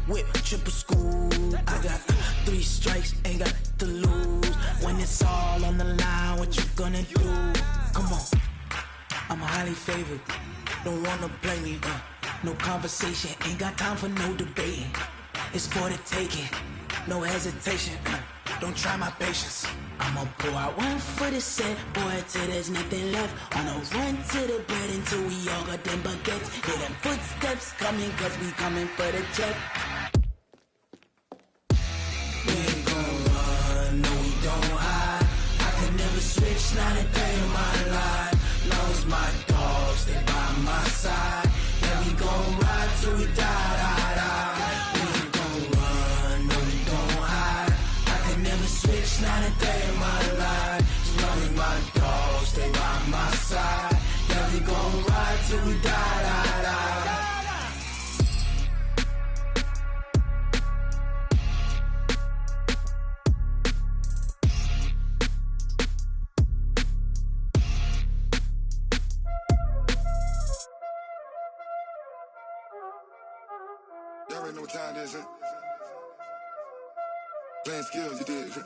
whip, triple school. I got 3 strikes, ain't got to lose. When it's all on the line, what you gonna do? Come on, I'm highly favored. Don't wanna blame me, no conversation, ain't got time for no debating. It's for the taking, no hesitation, don't try my patience. I'ma pour out 1 for the set, boy, till there's nothing left. On a run to the bed until we all got them baguettes. Hear them footsteps coming, cause we coming for the check. We ain't gon' run, no we don't hide. I could never switch, not a day in my life. Long as my dogs, they by my side. Yeah, we gon' ride till we die. We ain't gon' run, no we don't hide. I could never switch, not a day in my life. As long as my dogs, they by my side. Yeah, we gon' ride till we die. Y'all already know what time it is, huh? Playing skills, you did, huh?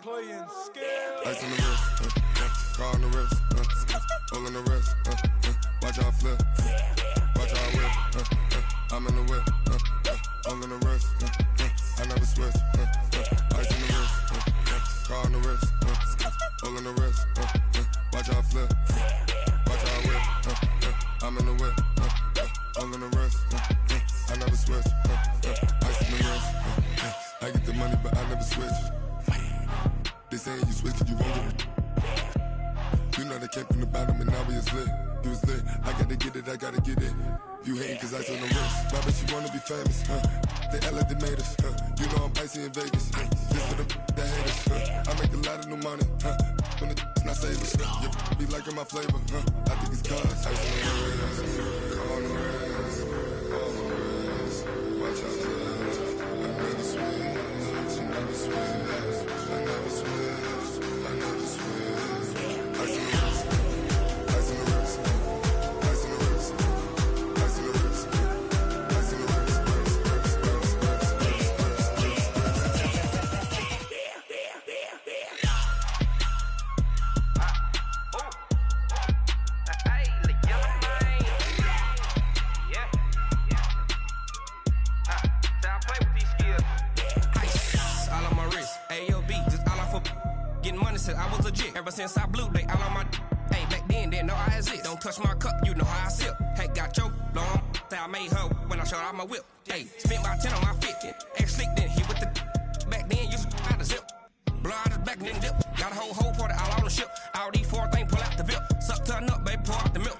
Playing skills. Ice on the wrist, car on the wrist, hole in the wrist, watch out flip, watch out whip, I'm in the whip, hole in the wrist, I never switch, ice on the wrist, car on the wrist, hole in the wrist, watch out flip, watch out whip, I'm in the whip, hole in the wrist, I never switch, ice in the wrist, I get the money but I never switch. They saying you switch it, you won't get it. You know they came from the bottom and now we is lit. You was lit, I gotta get it, I gotta get it. You hating cause ice on the wrist. My bitch, you wanna be famous, They LA, they made us, You know I'm icy in Vegas, This for the that hate us, I make a lot of new money, When the not savers, You be liking my flavor, I think it's cause ice on the wrist, on the wrist, on the wrist. Watch out, I never switch, I never switch. I never switch, I never switch. Ice in the wrist, ice in the wrist, ice in the wrist, ice in the wrist, ice in the wrist, I was legit. Ever since I blew, they all on my hey, back then, didn't know I exist. Don't touch my cup, you know how I sip. Hey, got your long, say I made her when I showed out my whip. Hey, spent about 10 on my fit. Ex slick, then hit with the back then, used to out the zip. Blow out his back, then dip. Got a whole party all on the ship. All these 4 things, pull out the VIP. Suck turn up, baby, pour out the milk.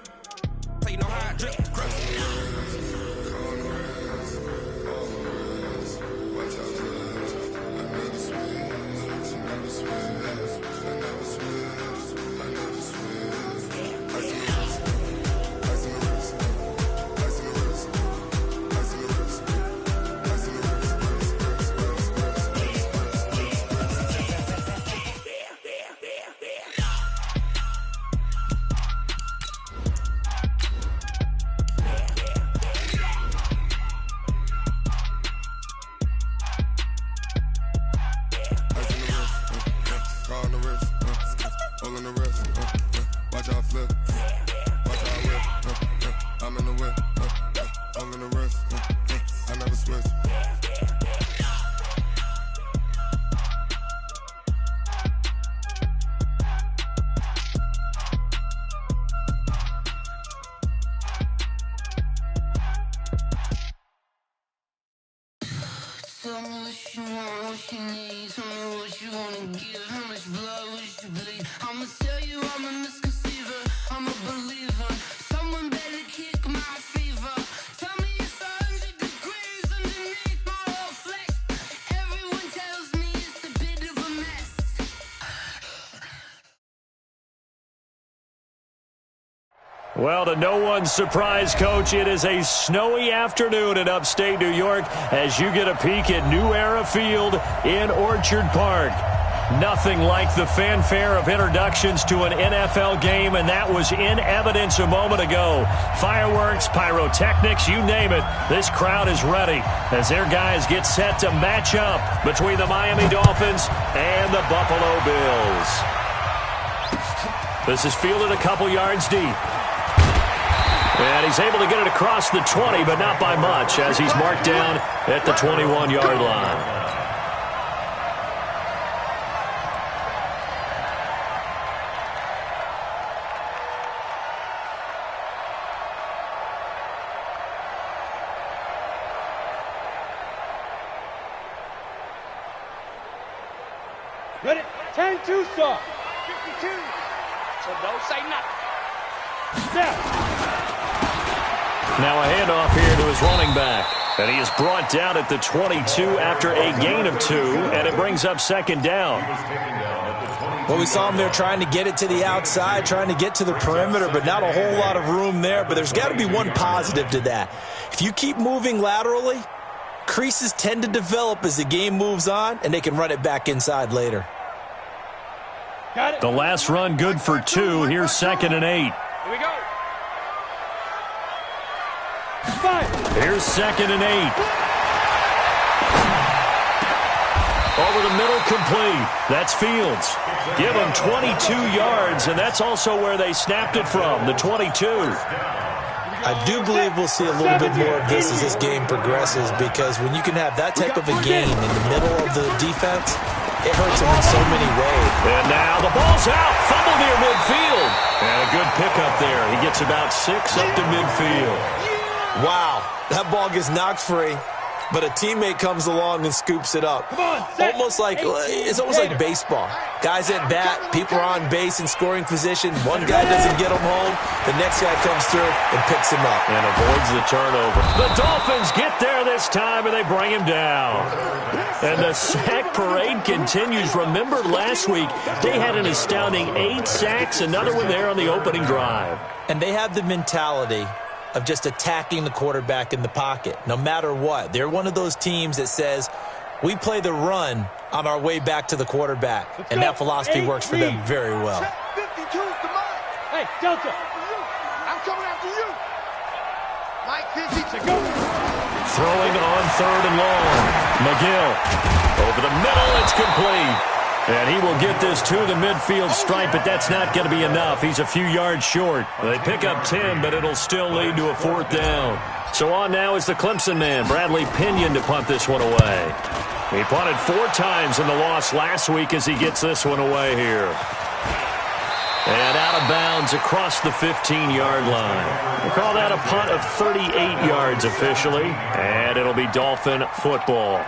So you know how I drip. Crush. Watch out, I never switch, I never switch. I never switch, I never switch. Ice in the wrist, ice in the wrist, ice in the wrist, ice in the wrist, ice in the wrist, hole in the wrist, watch out flip, watch out whip, I'm in the whip, hole in the wrist, I never switch. Tell me what you want, what you need. Tell me what you wanna give. How much blood would you bleed? I'ma tell you I'm a misconceiver. I'm a believer. Someone better kick my fever. Tell me it's 100 degrees underneath my whole flesh. Everyone tells me it's a bit of a mess. Well, to no one's surprise, Coach, it is a snowy afternoon in upstate New York as you get a peek at New Era Field in Orchard Park. Nothing like the fanfare of introductions to an NFL game, and that was in evidence a moment ago. Fireworks, pyrotechnics, you name it. This crowd is ready as their guys get set to match up between the Miami Dolphins and the Buffalo Bills. This is fielded a couple yards deep. And he's able to get it across the 20, but not by much, as he's marked down at the 21-yard line. Ready? 10-2, sir. 52. So don't say nothing. Step. Now a handoff here to his running back. And he is brought down at the 22 after a gain of 2, and it brings up second down. Well, we saw him there trying to get it to the outside, trying to get to the perimeter, but not a whole lot of room there. But there's got to be one positive to that. If you keep moving laterally, creases tend to develop as the game moves on, and they can run it back inside later. The last run good for 2. Here's 2nd and 8. Here we go. Here's 2nd and 8. Over the middle, complete. That's Fields. Give him 22 yards, and that's also where they snapped it from, the 22. I do believe we'll see a little bit more of this as this game progresses, because when you can have that type of a game in the middle of the defense, it hurts them in so many ways. And now the ball's out. Fumble near midfield. And a good pickup there. He gets about 6 up to midfield. Wow, that ball gets knocked free, but a teammate comes along and scoops it up. It's almost like baseball. Guys at bat, people are on base in scoring position. One guy doesn't get him home. The next guy comes through and picks him up. And avoids the turnover. The Dolphins get there this time, and they bring him down. And the sack parade continues. Remember last week, they had an astounding 8 sacks, another one there on the opening drive. And they have the mentality of just attacking the quarterback in the pocket, no matter what. They're one of those teams that says, we play the run on our way back to the quarterback. And that philosophy works for them very well. 52 is the mark. Hey, Delta. I'm coming after you. Mike 50 to go. Throwing on 3rd and long. McGill. Over the middle, it's complete. And he will get this to the midfield stripe, but that's not going to be enough. He's a few yards short. They pick up 10, but it'll still lead to a 4th down. So on now is the Clemson man, Bradley Pinion, to punt this one away. He punted 4 times in the loss last week as he gets this one away here. And out of bounds across the 15-yard line. We'll call that a punt of 38 yards officially, and it'll be Dolphin football.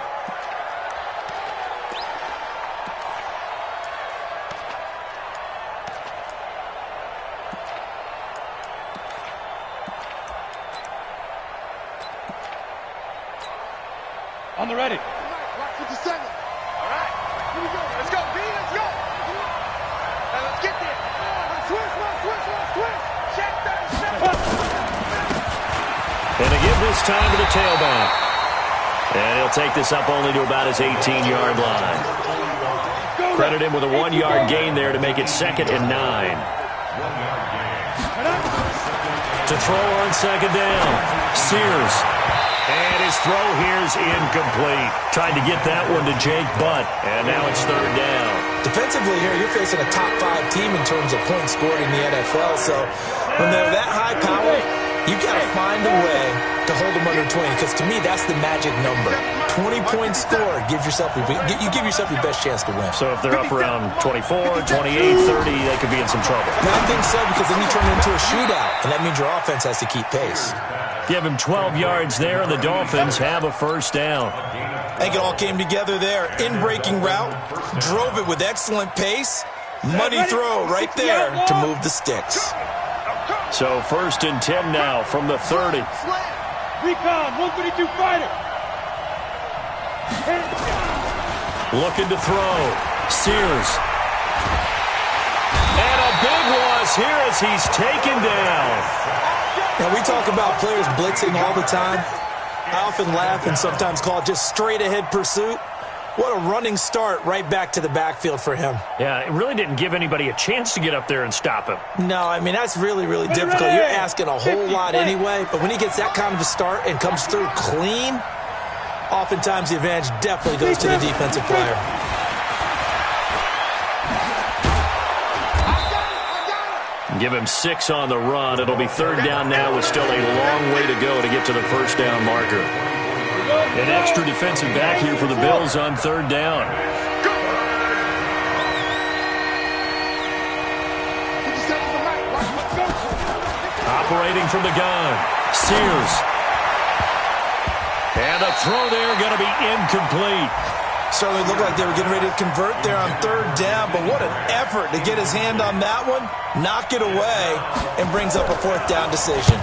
On the ready. 57. All right. Here we go. Let's go, B. Let's go. Now let's get there. Switch. Check that. And they give this time to the tailback. And he'll take this up only to about his 18-yard line. Credit him with a 1-yard gain there to make it 2nd and 9. To throw on 2nd down. Sears. And his throw here is incomplete. Tried to get that one to Jake Butt, and now it's 3rd down. Defensively here, you're facing a top 5 team in terms of points scored in the NFL. So when they're that high power, you got to find a way to hold them under 20, because to me, that's the magic number. 20 points scored, you give yourself your best chance to win. So if they're up around 24, 28, 30, they could be in some trouble. No, I think so, because then you turn it into a shootout, and that means your offense has to keep pace. Give him 12 yards there, and the Dolphins have a 1st down. I think it all came together there. In-breaking route, drove it with excellent pace. Money throw right there to move the sticks. So 1st and 10 now from the 30. Recon, 132 fighter. Looking to throw. Sears. And a big loss here as he's taken down. Now, we talk about players blitzing all the time. I often laugh and sometimes call it just straight-ahead pursuit. What a running start right back to the backfield for him. Yeah, it really didn't give anybody a chance to get up there and stop him. No, I mean, that's really, really difficult. You're asking a whole lot anyway, but when he gets that kind of a start and comes through clean, oftentimes the advantage definitely goes to the defensive player. Give him 6 on the run. It'll be 3rd down now with still a long way to go to get to the 1st down marker. An extra defensive back here for the Bills on 3rd down. Operating from the gun, Sears. And a throw there going to be incomplete. Certainly looked like they were getting ready to convert there on 3rd down, but what an effort to get his hand on that one, knock it away, and brings up a 4th down decision.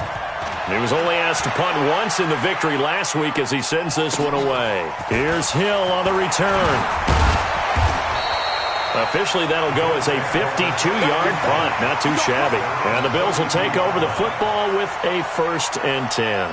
He was only asked to punt once in the victory last week as he sends this one away. Here's Hill on the return. Officially, that'll go as a 52-yard punt. Not too shabby. And the Bills will take over the football with a 1st and 10.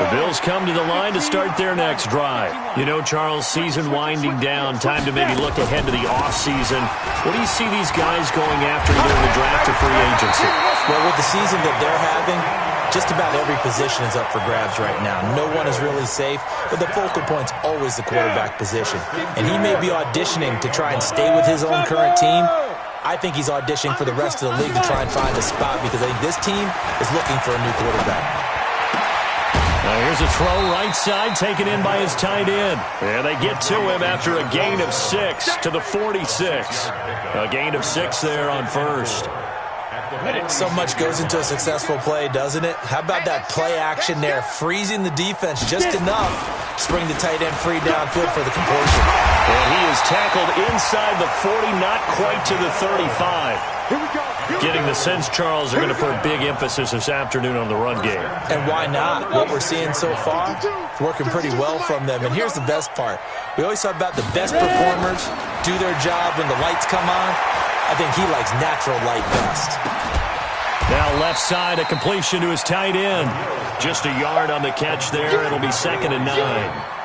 The Bills come to the line to start their next drive. You know, Charles, season winding down, time to maybe look ahead to the offseason. What do you see these guys going after either in the draft or free agency? Well, with the season that they're having, just about every position is up for grabs right now. No one is really safe, but the focal point's always the quarterback position. And he may be auditioning to try and stay with his own current team. I think he's auditioning for the rest of the league to try and find a spot because I think this team is looking for a new quarterback. Here's a throw right side taken in by his tight end. And they get to him after a gain of 6 to the 46. A gain of 6 there on 1st. So much goes into a successful play, doesn't it? How about that play action there, freezing the defense just enough to bring the tight end free downfield for the completion. And he is tackled inside the 40, not quite to the 35. Getting the sense, Charles, are going to put a big emphasis this afternoon on the run game. And why not? What we're seeing so far, it's working pretty well from them. And here's the best part. We always talk about the best performers do their job when the lights come on. I think he likes natural light best. Now left side, a completion to his tight end. Just a yard on the catch there. It'll be 2nd and 9.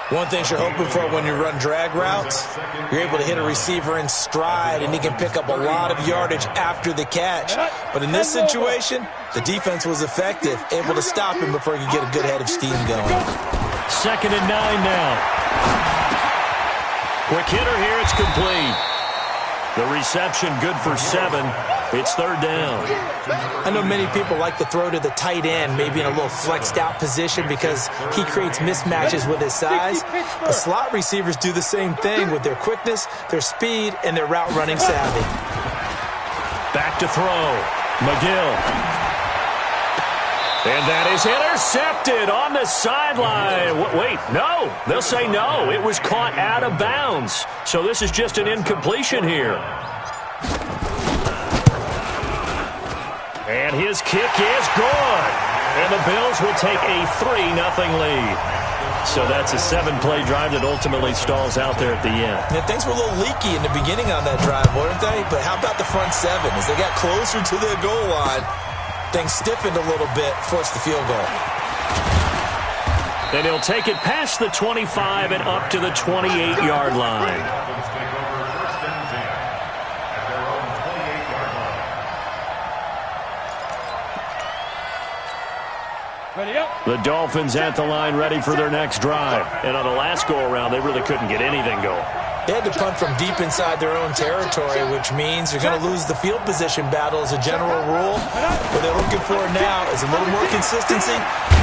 One thing you're hoping for when you run drag routes, you're able to hit a receiver in stride, and he can pick up a lot of yardage after the catch. But in this situation, the defense was effective, able to stop him before he could get a good head of steam going. 2nd and 9 now. Quick hitter here, it's complete. The reception good for 7. It's 3rd down. I know many people like to throw to the tight end, maybe in a little flexed out position because he creates mismatches with his size. But slot receivers do the same thing with their quickness, their speed, and their route running savvy. Back to throw. McGill. And that is intercepted on the sideline. Wait, no. They'll say no. It was caught out of bounds. So this is just an incompletion here. And his kick is good. And the Bills will take a 3-0 lead. So that's a 7-play drive that ultimately stalls out there at the end. Yeah, things were a little leaky in the beginning on that drive, weren't they? But how about the front 7? As they got closer to the goal line, things stiffened a little bit, forced the field goal. And he'll take it past the 25 and up to the 28-yard line. The Dolphins at the line ready for their next drive. And on the last go-around, they really couldn't get anything going. They had to punt from deep inside their own territory, which means you're going to lose the field position battle as a general rule. What they're looking for now is a little more consistency,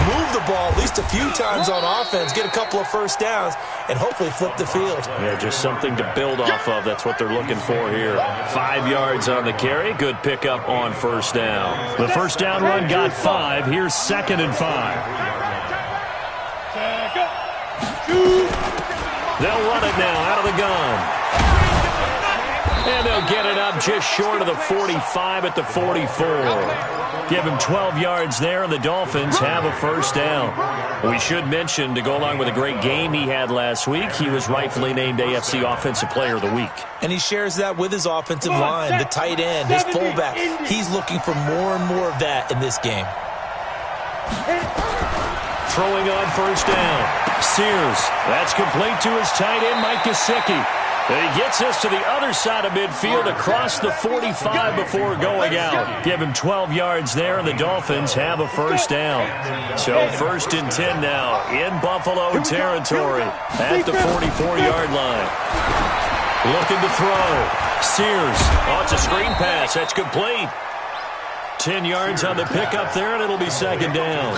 move the ball at least a few times on offense, get a couple of first downs, and hopefully flip the field. Yeah, just something to build off of. That's what they're looking for here. 5 yards on the carry. Good pickup on first down. The first down run got 5. Here's 2nd and 5. They'll run it now out of the gun. And they'll get it up just short of the 45 at the 44. Give him 12 yards there, and the Dolphins have a first down. We should mention, to go along with a great game he had last week, he was rightfully named AFC Offensive Player of the Week. And he shares that with his offensive line, the tight end, his fullback. He's looking for more and more of that in this game. Throwing on first down. Sears. That's complete to his tight end, Mike Gesicki. And he gets us to the other side of midfield across the 45 before going out. Give him 12 yards there, and the Dolphins have a first down. So 1st and 10 now in Buffalo territory at the 44-yard line. Looking to throw. Sears. Oh, it's a screen pass. That's complete. 10 yards on the pickup there, and it'll be 2nd down.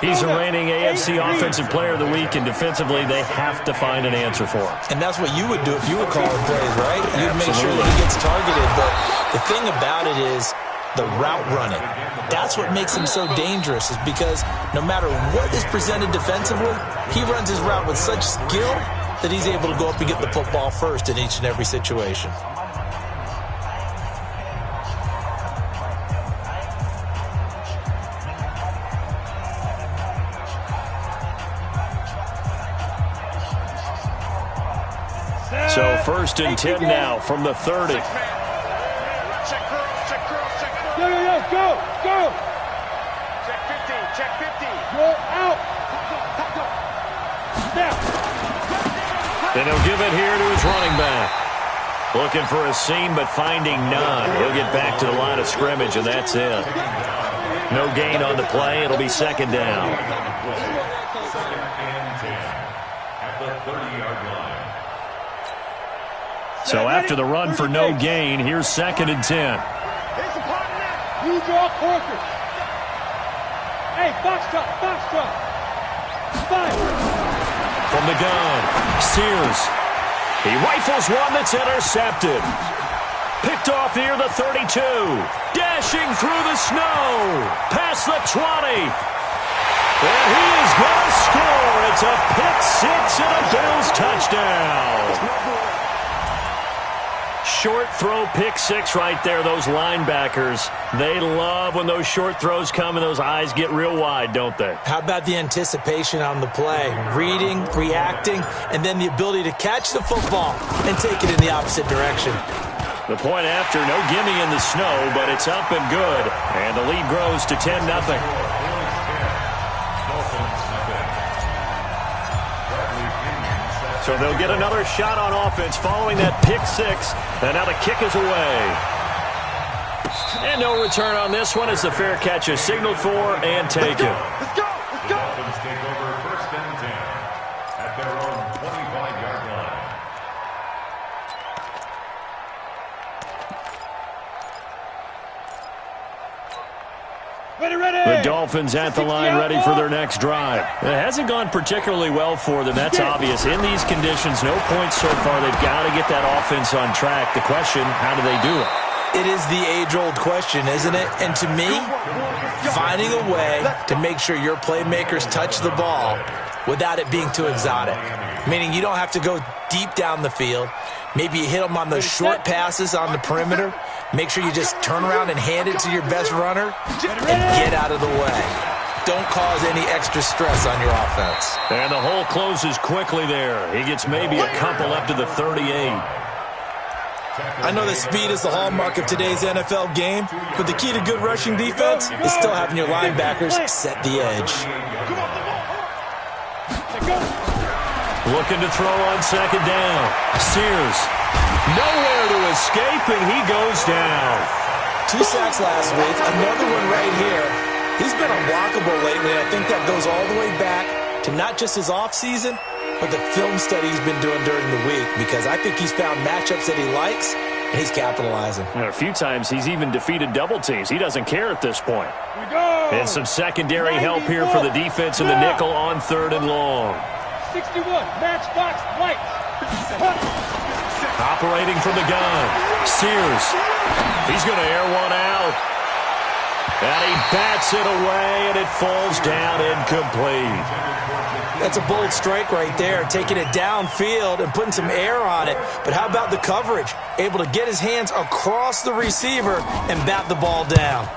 He's the reigning AFC Offensive Player of the Week, and defensively they have to find an answer for him. And that's what you would do if you were calling plays, right? You'd make sure that he gets targeted. But the thing about it is the route running. That's what makes him so dangerous, is because no matter what is presented defensively, he runs his route with such skill that he's able to go up and get the football first in each and every situation. So 1st and 10 now from the 30. Check girls. Go. Check 50, check 50. Go out. Now. Then he'll give it here to his running back. Looking for a seam, but finding none. He'll get back to the line of scrimmage, and that's it. No gain on the play. It'll be 2nd down. So after the run for no gain, here's 2nd and 10. You draw Corker. Hey, box top. Fire. From the gun, Sears. He rifles one that's intercepted. Picked off near the 32. Dashing through the snow. Past the 20. And he is going to score. It's a pick six and a Bills touchdown. Short throw pick six right there. Those linebackers, they love when those short throws come and those eyes get real wide, don't they? How about the anticipation on the play? Reading, reacting, and then the ability to catch the football and take it in the opposite direction. The point after, no gimme in the snow, but it's up and good. And the lead grows to 10-0. So they'll get another shot on offense following that pick six. And now the kick is away. And no return on this one as the fair catch is signaled for and taken. Let's go. The Dolphins take over 1st and 10 at their own 25-yard line. The Dolphins at the line ready for their next drive. It hasn't gone particularly well for them. That's obvious. In these conditions, no points so far. They've got to get that offense on track. The question, how do they do it? It is the age-old question, isn't it? And to me, finding a way to make sure your playmakers touch the ball without it being too exotic. Meaning you don't have to go deep down the field. Maybe you hit them on those short passes on the perimeter. Make sure you just turn around and hand it to your best runner and get out of the way. Don't cause any extra stress on your offense. And the hole closes quickly there. He gets maybe a couple up to the 38. I know that speed is the hallmark of today's NFL game, but the key to good rushing defense is still having your linebackers set the edge. Looking to throw on 2nd down. Sears. Nowhere to escape, and he goes down. 2 sacks last week. Another one right here. He's been unblockable lately, and I think that goes all the way back to not just his offseason, but the film study he's been doing during the week, because I think he's found matchups that he likes, and he's capitalizing. And a few times he's even defeated double teams. He doesn't care at this point. And some secondary help here for the defense in the nickel on 3rd and long. 61, matchbox, lights. Operating from the gun. Sears. He's going to air one out. And he bats it away, and it falls down incomplete. That's a bold strike right there, taking it downfield and putting some air on it. But how about the coverage? Able to get his hands across the receiver and bat the ball down.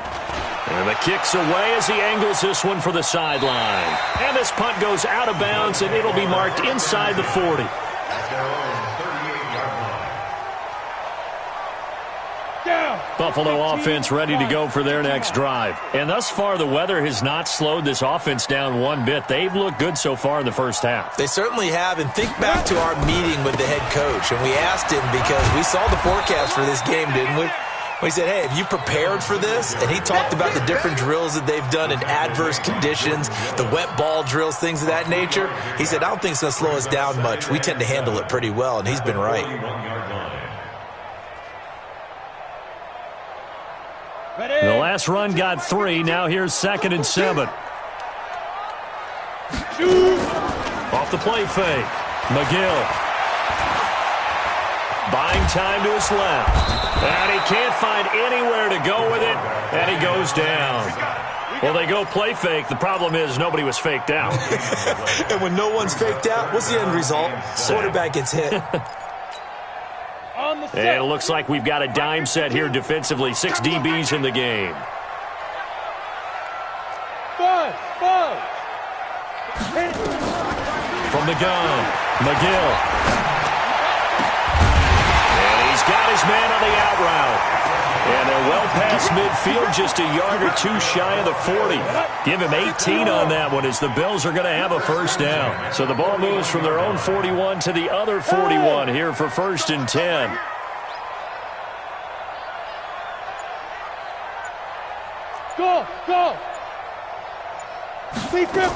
And the kick's away as he angles this one for the sideline. And this punt goes out of bounds, and it'll be marked inside the 40. Buffalo offense ready to go for their next drive. And thus far, the weather has not slowed this offense down one bit. They've looked good so far in the first half. They certainly have. And think back to our meeting with the head coach. And we asked him because we saw the forecast for this game, didn't we? We said, hey, have you prepared for this? And he talked about the different drills that they've done in adverse conditions, the wet ball drills, things of that nature. He said, I don't think it's going to slow us down much. We tend to handle it pretty well, and he's been right. The last run got 3. Now here's 2nd and 7. Off the play fake. McGill. Buying time to his left. And he can't find anywhere to go with it. And he goes down. Well, they go play fake. The problem is nobody was faked out. And when no one's faked out, what's the end result? Quarterback gets hit. And it looks like we've got a dime set here defensively. 6 DBs in the game. From the gun, McGill. And he's got his man on the out route. And they're well past midfield, just a yard or 2 shy of the 40. Give him 18 on that one as the Bills are going to have a first down. So the ball moves from their own 41 to the other 41 here for 1st and 10. Go! Be driven.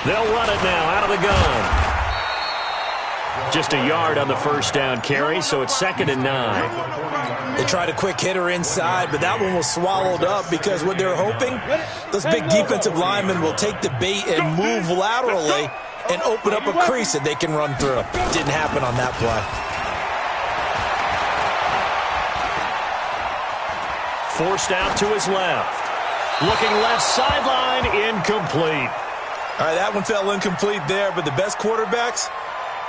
They'll run it now out of the gun. Just a yard on the first down carry, so it's 2nd and 9. They tried a quick hitter inside, but that one was swallowed up because what they're hoping, those big defensive linemen will take the bait and move laterally and open up a crease that they can run through. Didn't happen on that play. Forced out to his left. Looking left sideline, incomplete. All right, that one fell incomplete there, but the best quarterbacks,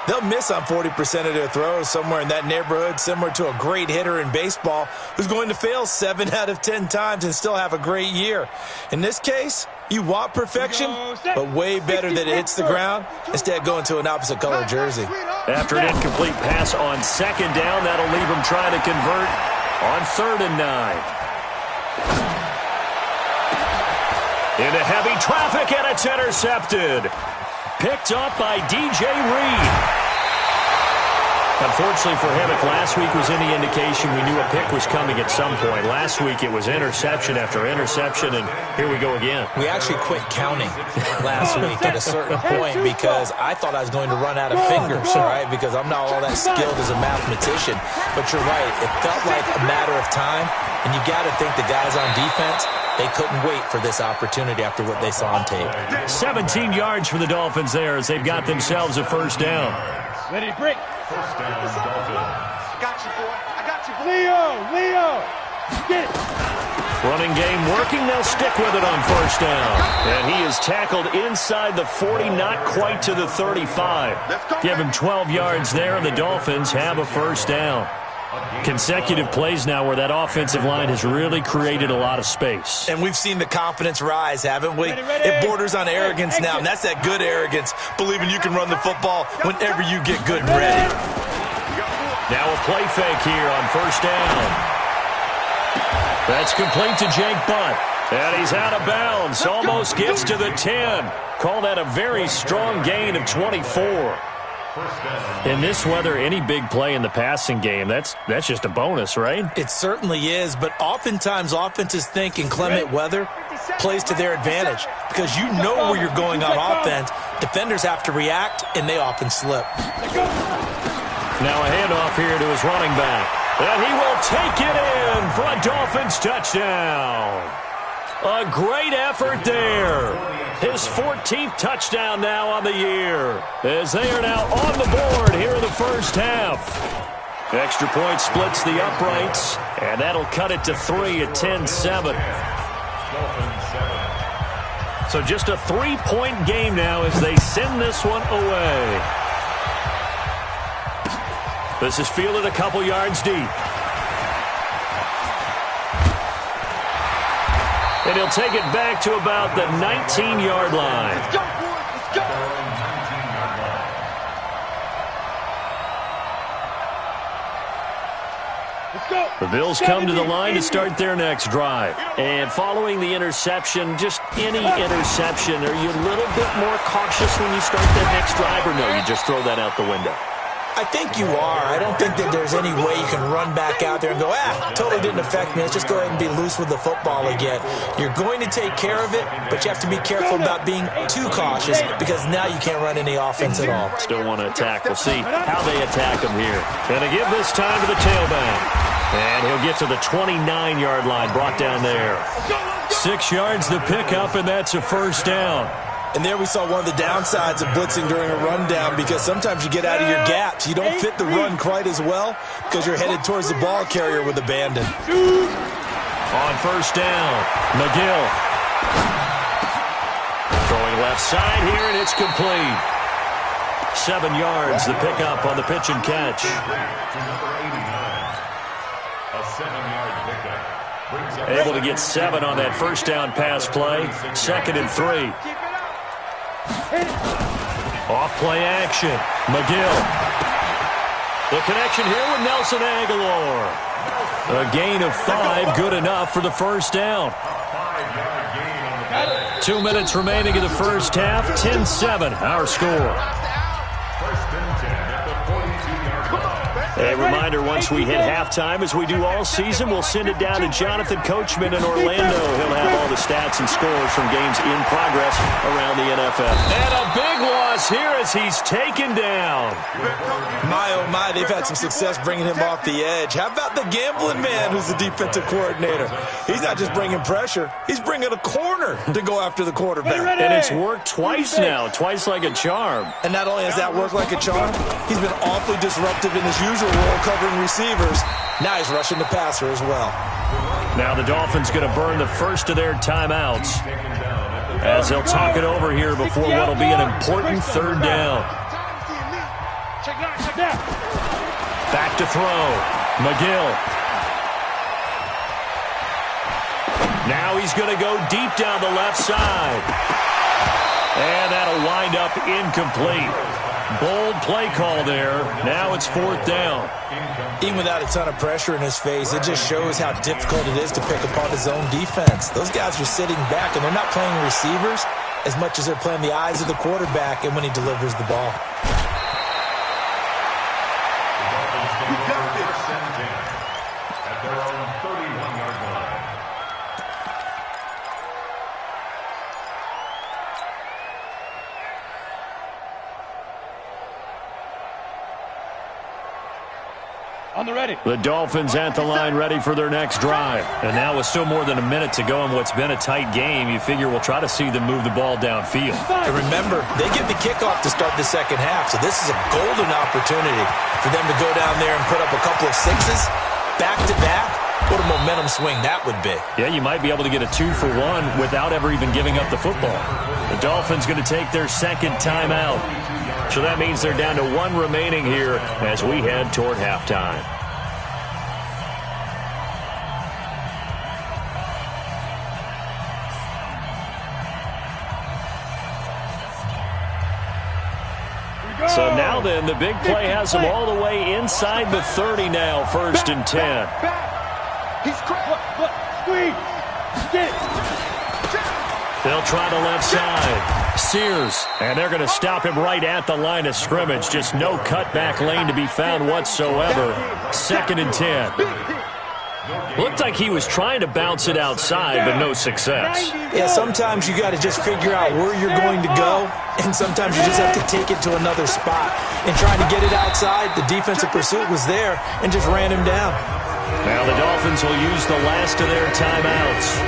they'll miss on 40% of their throws, somewhere in that neighborhood, similar to a great hitter in baseball who's going to fail 7 out of 10 times and still have a great year. In this case, you want perfection, but way better that it hits the ground instead of going to an opposite color jersey. After an incomplete pass on 2nd down, that'll leave him trying to convert on 3rd and 9. Into heavy traffic, and it's intercepted. Picked up by DJ Reed. Unfortunately for him, if last week was any indication, we knew a pick was coming at some point. Last week it was interception after interception, and here we go again. We actually quit counting last week at a certain point because I thought I was going to run out of fingers, right? Because I'm not all that skilled as a mathematician. But you're right. It felt like a matter of time, and you got to think the guys on defense, they couldn't wait for this opportunity after what they saw on tape. 17 yards for the Dolphins there as they've got themselves a first down. Ready to break. First down, Dolphins. I got you, boy. I got you, boy. Leo. Get it. Running game working. They'll stick with it on first down. And he is tackled inside the 40, not quite to the 35. Give him 12 yards there, and the Dolphins have a first down. Consecutive plays now where that offensive line has really created a lot of space. And we've seen the confidence rise, haven't we? It borders on arrogance now, and that's that good arrogance, believing you can run the football whenever you get good and ready. Now a play fake here on first down. That's complete to Jake Butt. And he's out of bounds. Almost gets to the 10. Call that a very strong gain of 24. In this weather, any big play in the passing game, that's just a bonus, right? It certainly is, but oftentimes offenses think in clement weather plays to their advantage because you know where you're going on offense. Defenders have to react, and they often slip. Now a handoff here to his running back. And he will take it in for a Dolphins touchdown. A great effort there. His 14th touchdown now on the year as they are now on the board here in the first half. Extra point splits the uprights, and that'll cut it to 3 at 10-7. So just a 3-point game now as they send this one away. This is fielded a couple yards deep. And he'll take it back to about the 19-yard line. Let's go, boys. Let's go. The Bills come to the line to start their next drive. And following the interception, just any interception, are you a little bit more cautious when you start that next drive, or no, you just throw that out the window? I think you are. I don't think that there's any way you can run back out there and go, totally didn't affect me. Let's just go ahead and be loose with the football again. You're going to take care of it, but you have to be careful about being too cautious because now you can't run any offense at all. Still want to attack. We'll see how they attack him here. Going to give this time to the tailback. And he'll get to the 29-yard line, brought down there. 6 yards the pickup, and that's a first down. And there we saw one of the downsides of blitzing during a rundown because sometimes you get out of your gaps. You don't fit the run quite as well because you're headed towards the ball carrier with abandon. On first down, McGill. Throwing left side here, and it's complete. 7 yards, the pickup on the pitch and catch. A 7-yard pickup. Able to get 7 on that first down pass play. 2nd and 3. Off play action. McGill. The connection here with Nelson Aguilar. A gain of 5, good enough for the first down. 2 minutes remaining in the first half. 10-7, our score. First and 10 at the 42-yard line. A reminder, once we hit halftime, as we do all season, we'll send it down to Jonathan Coachman in Orlando. He'll have all the stats and scores from games in progress around the NFL. And a big loss here as he's taken down. My, oh my, they've had some success bringing him off the edge. How about the gambling man who's the defensive coordinator? He's not just bringing pressure. He's bringing a corner to go after the quarterback. And it's worked twice now, twice like a charm. And not only has that worked like a charm, he's been awfully disruptive in his usual role covering receivers. Now he's rushing the passer as well. Now the Dolphins going to burn the first of their timeouts as they'll talk it over here before what will be an important third down. Back to throw. McGill. Now he's going to go deep down the left side. And that'll wind up incomplete. Bold play call there. Now it's 4th down. Even without a ton of pressure in his face, it just shows how difficult it is to pick apart his own defense. Those guys are sitting back, and they're not playing receivers as much as they're playing the eyes of the quarterback and when he delivers the ball. At their own 31-yard line. On the ready. The Dolphins at the line ready for their next drive. And now with still more than a minute to go in what's been a tight game, you figure we'll try to see them move the ball downfield. And remember, they get the kickoff to start the second half, so this is a golden opportunity for them to go down there and put up a couple of sixes back-to-back. What a momentum swing that would be. Yeah, you might be able to get a 2-for-1 without ever even giving up the football. The Dolphins going to take their second timeout. So that means they're down to 1 remaining here as we head toward halftime. So now then, the big play has them all the way inside the 30 now, 1st and 10. He's look, squeeze. Get it. They'll try the left side. Sears, and they're going to stop him right at the line of scrimmage. Just no cutback lane to be found whatsoever. 2nd and 10. Looked like he was trying to bounce it outside, but no success. Yeah, sometimes you got to just figure out where you're going to go, and sometimes you just have to take it to another spot. And trying to get it outside, the defensive pursuit was there and just ran him down. Now the Dolphins will use the last of their timeouts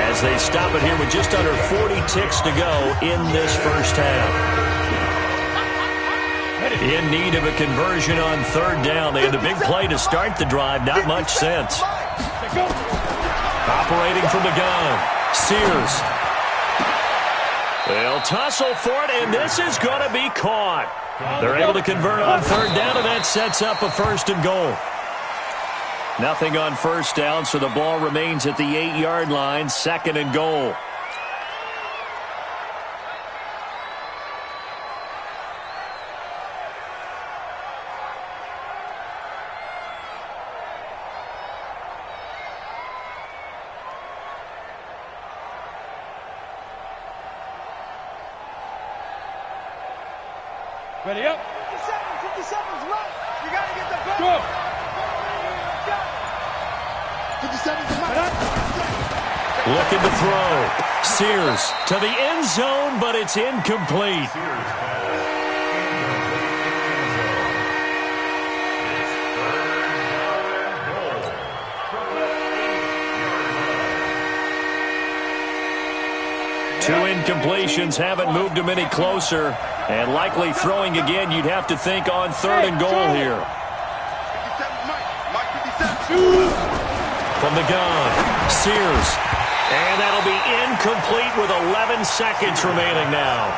as they stop it here with just under 40 ticks to go in this first half. In need of a conversion on 3rd down. They had a big play to start the drive. Not much sense. Operating from the gun. Sears. They'll tussle for it, and this is going to be caught. They're able to convert on 3rd down, and that sets up a 1st and goal. Nothing on 1st down, so the ball remains at the 8-yard line, 2nd and goal. Ready up. 57 seconds, right. You got to get the ball. Go. 57 seconds. Looking to throw. Sears to the end zone, but it's incomplete. Two incompletions haven't moved him any closer. And likely throwing again, you'd have to think on 3rd and goal here. From the gun, Sears. And that'll be incomplete with 11 seconds remaining now.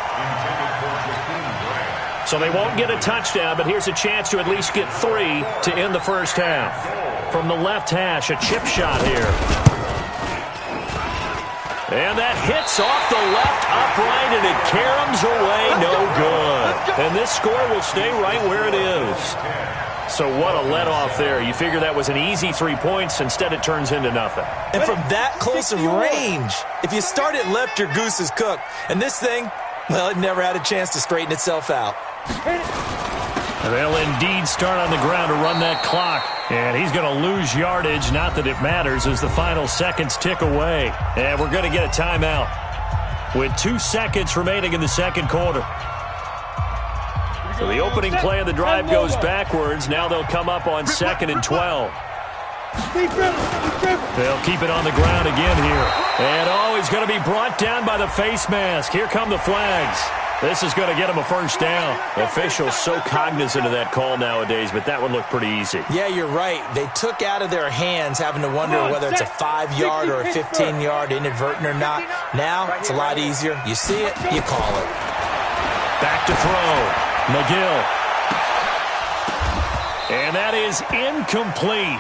So they won't get a touchdown, but here's a chance to at least get 3 to end the first half. From the left hash, a chip shot here. And that hits off the left upright, and it caroms away, no good. And this score will stay right where it is. So what a let-off there. You figure that was an easy 3 points. Instead, it turns into nothing. And from that close of range, if you start it left, your goose is cooked. And this thing, well, it never had a chance to straighten itself out. They'll indeed start on the ground to run that clock. And he's going to lose yardage. Not that it matters as the final seconds tick away. And we're going to get a timeout with 2 seconds remaining in the second quarter. So the opening play of the drive goes backwards. Now they'll come up on 2nd and 12. They'll keep it on the ground again here. And, he's going to be brought down by the face mask. Here come the flags. This is going to get him a first down. Officials so cognizant of that call nowadays, but that one looked pretty easy. Yeah, you're right. They took out of their hands having to wonder whether it's a 5-yard or a 15-yard inadvertent or not. Now, it's a lot easier. You see it, you call it. Back to throw. McGill. And that is incomplete.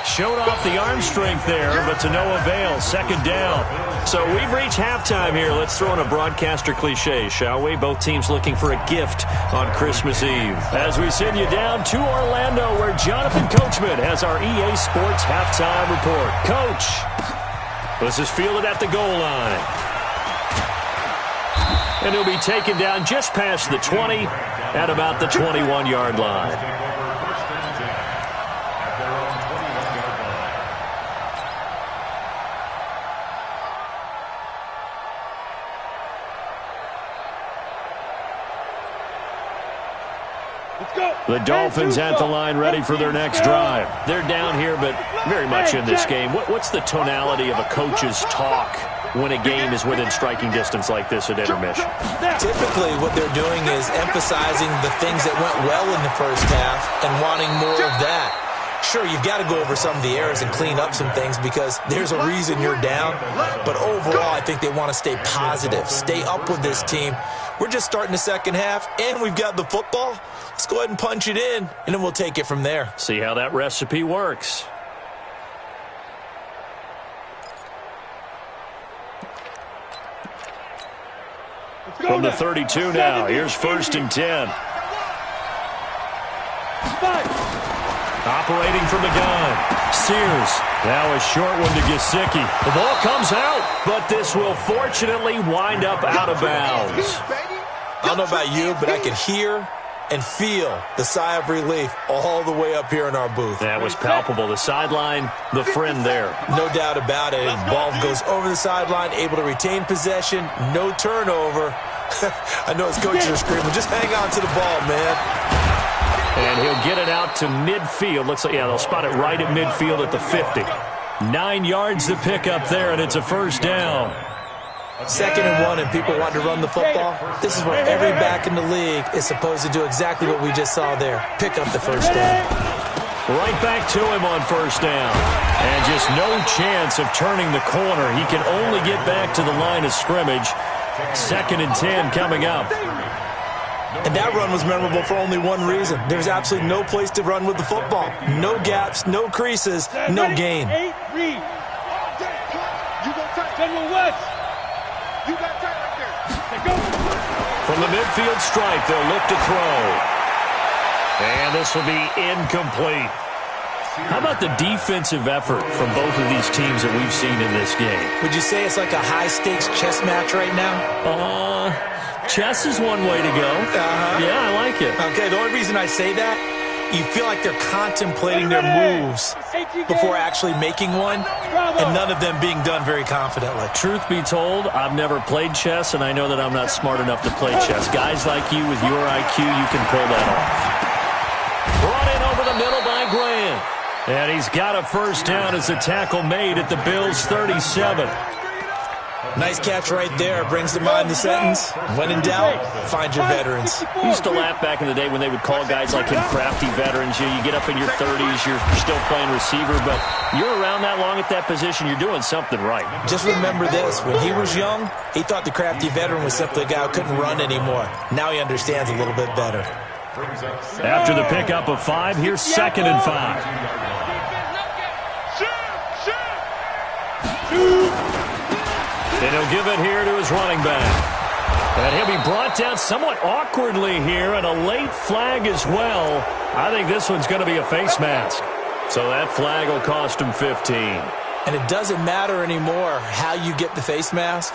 Showed off the arm strength there, but to no avail. Second down. So we've reached halftime here. Let's throw in a broadcaster cliche, shall we? Both teams looking for a gift on Christmas Eve. As we send you down to Orlando, where Jonathan Coachman has our EA Sports halftime report. Coach, this is fielded at the goal line. And he'll be taken down just past the 20 at about the 21-yard line. The Dolphins at the line ready for their next drive. They're down here, but very much in this game. What's the tonality of a coach's talk when a game is within striking distance like this at intermission? Typically, what they're doing is emphasizing the things that went well in the first half and wanting more of that. Sure, you've got to go over some of the errors and clean up some things because there's a reason you're down. But overall, I think they want to stay positive, stay up with this team. We're just starting the second half, and we've got the football. Let's go ahead and punch it in, and then we'll take it from there. See how that recipe works. From the 32 now, here's 1st and 10. Operating from the gun. Sears. Now a short one to Gesicki. The ball comes out, but this will fortunately wind up out of bounds. I don't know about you, but I could hear and feel the sigh of relief all the way up here in our booth. That was palpable. The sideline, the friend there. No doubt about it. Ball goes over the sideline, able to retain possession, no turnover. I know his coaches are screaming, just hang on to the ball, man. And he'll get it out to midfield. Looks like, yeah, they'll spot it right at midfield at the 50. 9 yards to pick up there, and it's a first down. 2nd and 1, and people want to run the football. This is where every back in the league is supposed to do exactly what we just saw there. Pick up the first down. Right back to him on first down. And just no chance of turning the corner. He can only get back to the line of scrimmage. 2nd and 10 coming up. And that run was memorable for only one reason. There's absolutely no place to run with the football. No gaps, no creases, no gain. From the midfield stripe, they'll look to throw. And this will be incomplete. How about the defensive effort from both of these teams that we've seen in this game? Would you say it's like a high-stakes chess match right now? Chess is one way to go. Yeah, I like it. Okay, the only reason I say that, you feel like they're contemplating their moves before actually making one, and none of them being done very confidently. Truth be told, I've never played chess, and I know that I'm not smart enough to play chess. Guys like you with your IQ, you can pull that off. Brought in over the middle by Graham. And he's got a first down as a tackle made at the Bills' 37. Nice catch right there. Brings to mind the sentence, when in doubt, find your veterans. I used to laugh back in the day when they would call guys like him crafty veterans. You get up in your 30s, you're still playing receiver, but you're around that long at that position, you're doing something right. Just remember this. When he was young, he thought the crafty veteran was simply a guy who couldn't run anymore. Now he understands a little bit better. After the pickup of 5, here's 2nd and 5. And he'll give it here to his running back. And he'll be brought down somewhat awkwardly here, and a late flag as well. I think this one's going to be a face mask. So that flag will cost him 15. And it doesn't matter anymore how you get the face mask.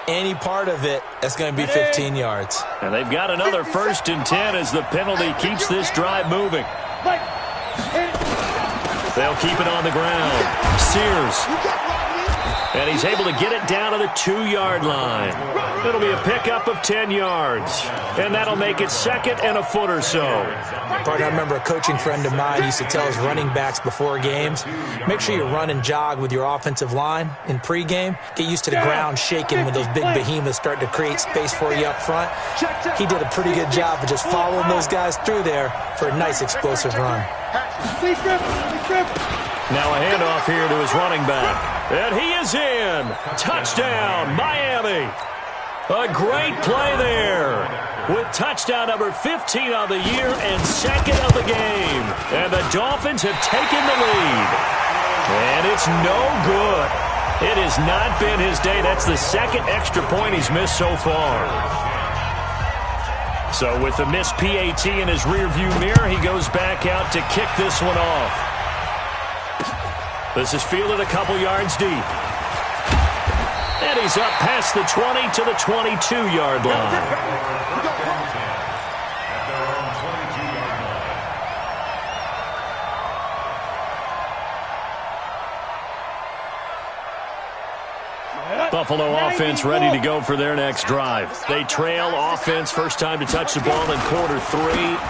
Any part of it, that's going to be 15 yards. And they've got another 1st and 10 as the penalty keeps this drive moving. They'll keep it on the ground. Sears. And he's able to get it down to the 2-yard line. It'll be a pickup of 10 yards. And that'll make it 2nd and a foot or so. Partner, I remember a coaching friend of mine used to tell his running backs before games, make sure you run and jog with your offensive line in pregame. Get used to the ground shaking when those big behemoths start to create space for you up front. He did a pretty good job of just following those guys through there for a nice explosive run. Now a handoff here to his running back. And he is in. Touchdown, Miami. A great play there. With touchdown number 15 on the year and 2nd of the game. And the Dolphins have taken the lead. And it's no good. It has not been his day. That's the 2nd extra point he's missed so far. So with the missed PAT in his rearview mirror, he goes back out to kick this one off. This is fielded a couple yards deep. And he's up past the 20 to the 22-yard line. Buffalo offense ready to go for their next drive. They trail offense, first time to touch the ball in quarter 3,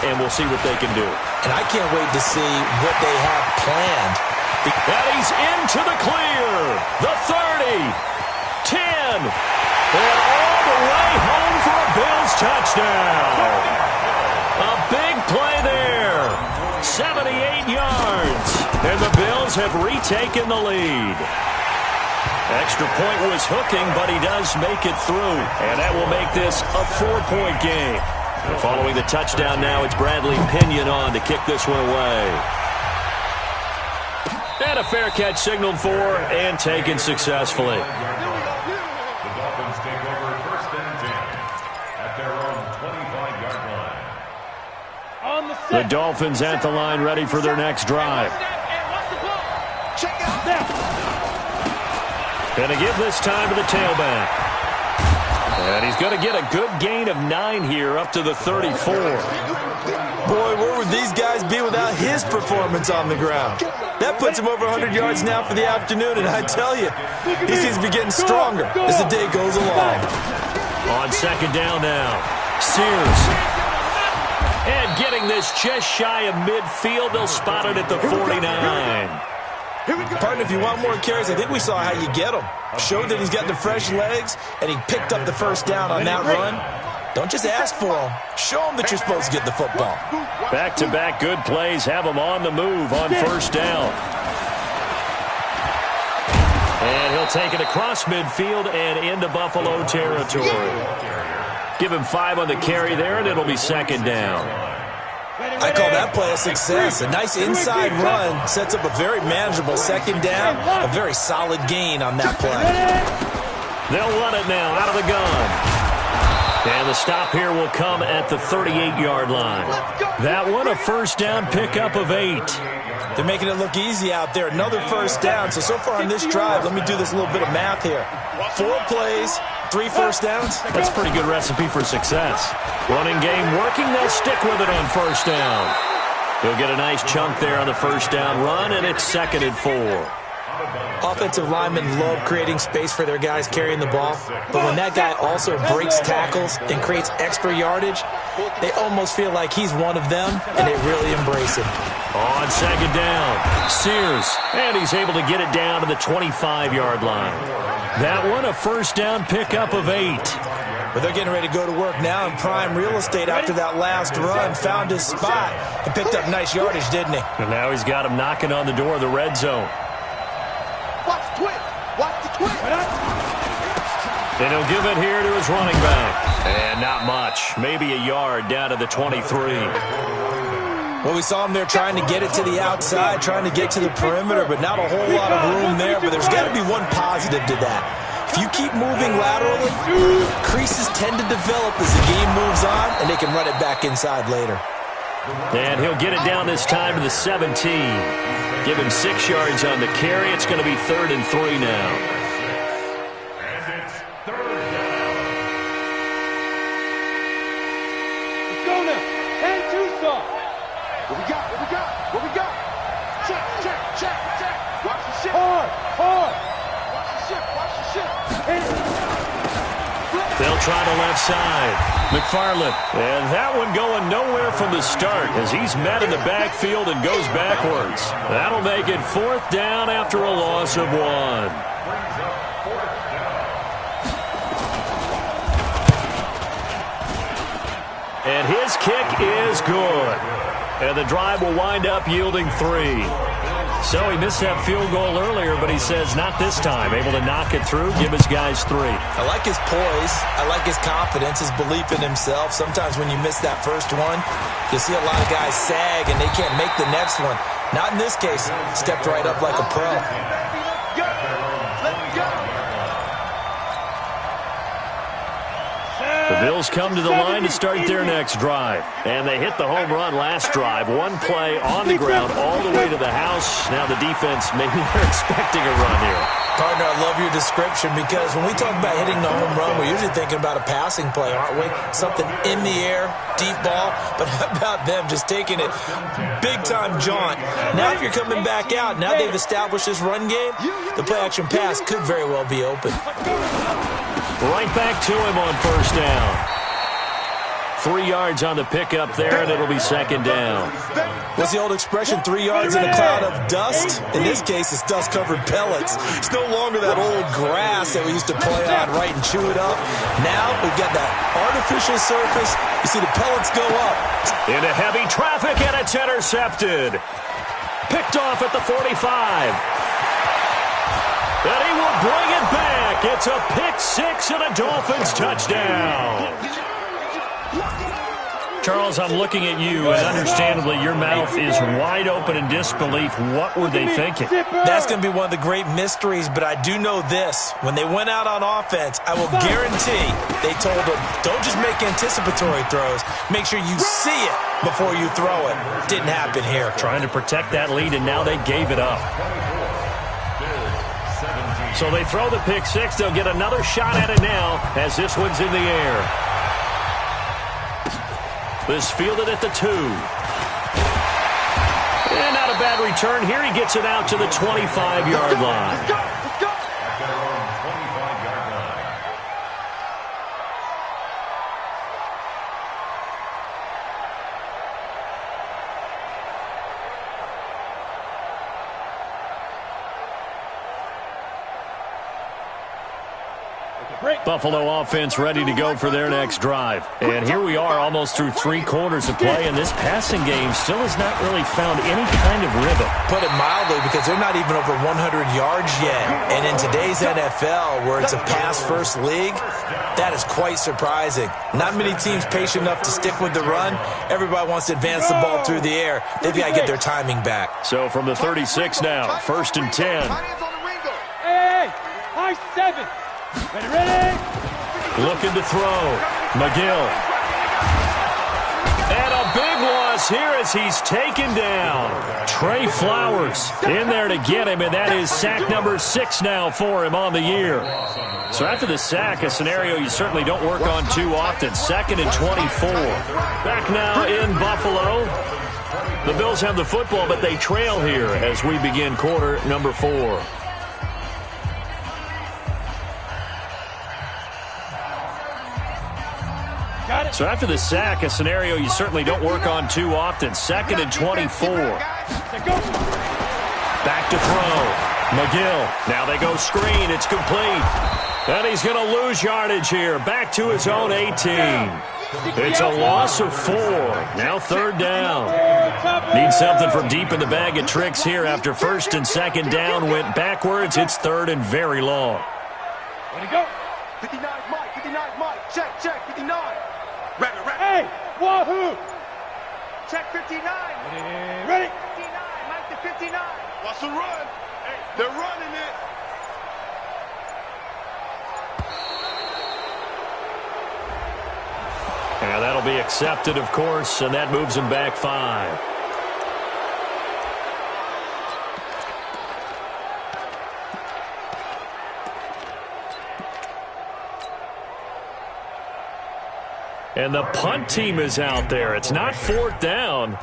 and we'll see what they can do. And I can't wait to see what they have planned. And he's into the clear. The 30, 10, and all the way home for a Bills touchdown. A big play there. 78 yards. And the Bills have retaken the lead. Extra point was hooking, but he does make it through. And that will make this a 4-point game. And following the touchdown now, it's Bradley Pinion on to kick this one away. And a fair catch signaled for and taken successfully. The Dolphins take over 1st and 10 at their own 25-yard line. The Dolphins at the line ready for their next drive. And to give this time to the tailback. And he's going to get a good gain of 9 here up to the 34. Boy, where would these guys be without his performance on the ground? That puts him over 100 yards now for the afternoon, and I tell you, he seems to be getting stronger as the day goes along. On 2nd down now, Sears. And getting this just shy of midfield, they'll spot it at the 49. Partner, if you want more carries, I think we saw how you get them. Showed that he's got the fresh legs, and he picked up the first down on that run. Don't just ask for them. Show them that you're supposed to get the football. Back-to-back good plays have him on the move on 1st down. And he'll take it across midfield and into Buffalo territory. Give him 5 on the carry there, and it'll be 2nd down. I call that play a success. A nice inside run sets up a very manageable 2nd down. A very solid gain on that play. They'll run it now out of the gun. And the stop here will come at the 38-yard line. That one a 1st down pickup of 8. They're making it look easy out there. Another 1st down. So far on this drive, let me do this little bit of math here. 4 plays, 3 first downs? That's a pretty good recipe for success. Running game working, they'll stick with it on first down. He'll get a nice chunk there on the first down run, and it's 2nd and 4. Offensive linemen love creating space for their guys carrying the ball, but when that guy also breaks tackles and creates extra yardage, they almost feel like he's one of them, and they really embrace him. On 2nd down, Sears, and he's able to get it down to the 25-yard line. That one, a first down pickup of 8. But they're getting ready to go to work now in prime real estate after that last run. Found his spot and picked up nice yardage, didn't he? And now he's got him knocking on the door of the red zone. Watch the twist. Watch the twist. And he'll give it here to his running back. And not much. Maybe a yard down to the 23. Well, we saw him there trying to get it to the outside, trying to get to the perimeter, but not a whole lot of room there. But there's got to be one positive to that. If you keep moving laterally, creases tend to develop as the game moves on, and they can run it back inside later. And he'll get it down this time to the 17. Give him 6 yards on the carry. It's going to be 3rd and 3 now. And it's 3rd down. Let's go now. 10-2 start. What we got? What we got? What we got? Check, check, check, check. Watch the ship. Hard, hard. Watch the ship, watch the ship. They'll try the left side. McFarland. And that one going nowhere from the start as he's met in the backfield and goes backwards. That'll make it 4th down after a loss of 1. And his kick is good. And the drive will wind up yielding 3. So he missed that field goal earlier, but he says not this time. Able to knock it through, give his guys 3. I like his poise. I like his confidence, his belief in himself. Sometimes when you miss that first one, you see a lot of guys sag and they can't make the next one. Not in this case. Stepped right up like a pro. The Bills come to the line to start their next drive. And they hit the home run last drive. 1 play on the ground all the way to the house. Now the defense, maybe they're expecting a run here. Partner, I love your description because when we talk about hitting the home run, we're usually thinking about a passing play, aren't we? Something in the air, deep ball. But how about them just taking it big-time jaunt? Now if you're coming back out, now they've established this run game, the play-action pass could very well be open. Right back to him on first down. 3 yards on the pickup there, and it'll be 2nd down. What's the old expression, 3 yards in a cloud of dust? In this case, it's dust-covered pellets. It's no longer that old grass that we used to play on, right, and chew it up. Now we've got that artificial surface. You see the pellets go up. Into heavy traffic, and it's intercepted. Picked off at the 45. And he will bring it back. It's a pick-6 and a Dolphins touchdown. Charles, I'm looking at you, and understandably, your mouth is wide open in disbelief. What were they thinking? That's going to be one of the great mysteries, but I do know this. When they went out on offense, I will guarantee they told them, don't just make anticipatory throws. Make sure you see it before you throw it. Didn't happen here. Trying to protect that lead, and now they gave it up. So they throw the pick-6. They'll get another shot at it now as this one's in the air. This fielded at the 2. And not a bad return here. He gets it out to the 25-yard line. Buffalo offense ready to go for their next drive. And here we are almost through 3 quarters of play, and this passing game still has not really found any kind of rhythm. Put it mildly, because they're not even over 100 yards yet. And in today's NFL, where it's a pass-first league, that is quite surprising. Not many teams patient enough to stick with the run. Everybody wants to advance the ball through the air. They've got to get their timing back. So from the 36 now, 1st and 10. Hey, high 7. Ready? Looking to throw. McGill. And a big one loss here as he's taken down. Trey Flowers in there to get him, and that is sack number 6 now for him on the year. So after the sack, a scenario you certainly don't work on too often. 2nd and 24. Back now in Buffalo. The Bills have the football, but they trail here as we begin quarter number 4. So after the sack, a scenario you certainly don't work on too often. 2nd and 24. Back to throw. McGill. Now they go screen. It's complete. And he's going to lose yardage here. Back to his own 18. It's a loss of 4. Now 3rd down. Need something from deep in the bag of tricks here after 1st and 2nd down went backwards. It's 3rd and very long. Ready to go. 59 Mike. 59 Mike. Check, check. 59. Hey, wahoo! Check 59. Ready? 59, Mike to 59. Watch the run. Hey, they're running it. And that'll be accepted, of course, and that moves him back 5. And the punt team is out there. It's not 4th down.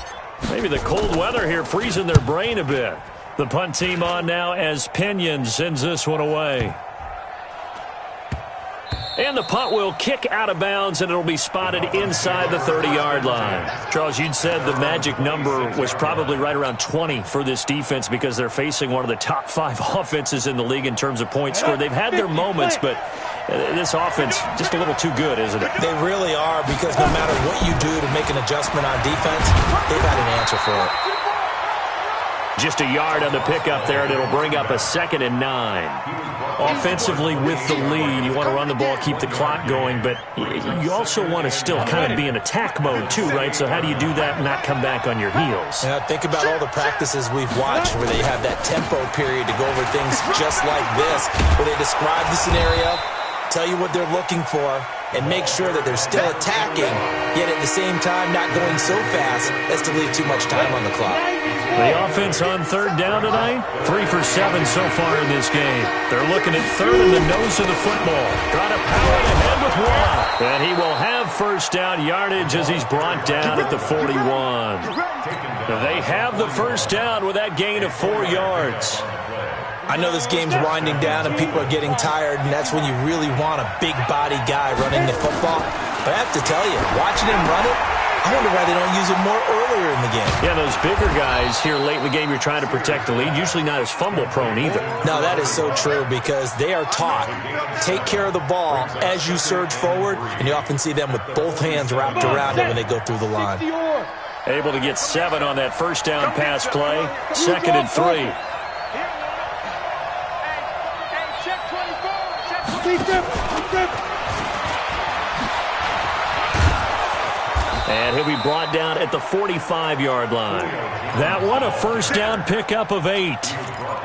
Maybe the cold weather here freezing their brain a bit. The punt team on now as Pinion sends this one away. And the punt will kick out of bounds, and it'll be spotted inside the 30-yard line. Charles, you'd said the magic number was probably right around 20 for this defense because they're facing one of the top 5 offenses in the league in terms of points scored. They've had their moments, but this offense just a little too good, isn't it? They really are, because no matter what you do to make an adjustment on defense, they've had an answer for it. Just a yard on the pickup there, and it'll bring up a 2nd and 9. Offensively with the lead, you want to run the ball, keep the clock going, but you also want to still kind of be in attack mode too, right? So how do you do that and not come back on your heels? Yeah, think about all the practices we've watched where they have that tempo period to go over things just like this, where they describe the scenario, tell you what they're looking for, and make sure that they're still attacking, yet at the same time not going so fast as to leave too much time on the clock. The offense on 3rd down tonight, 3 for 7 so far in this game. They're looking at 3rd in the nose of the football. Trying to power it ahead with Watt. And he will have 1st down yardage as he's brought down at the 41. They have the 1st down with that gain of 4 yards. I know this game's winding down and people are getting tired, and that's when you really want a big-body guy running the football. But I have to tell you, watching him run it, I wonder why they don't use it more earlier in the game. Yeah, those bigger guys here late in the game, you're trying to protect the lead, usually not as fumble-prone either. No, that is so true, because they are taught, take care of the ball as you surge forward, and you often see them with both hands wrapped around it when they go through the line. Able to get 7 on that 1st down pass play, 2nd and 3. And he'll be brought down at the 45-yard line. That one, a 1st down pickup of 8.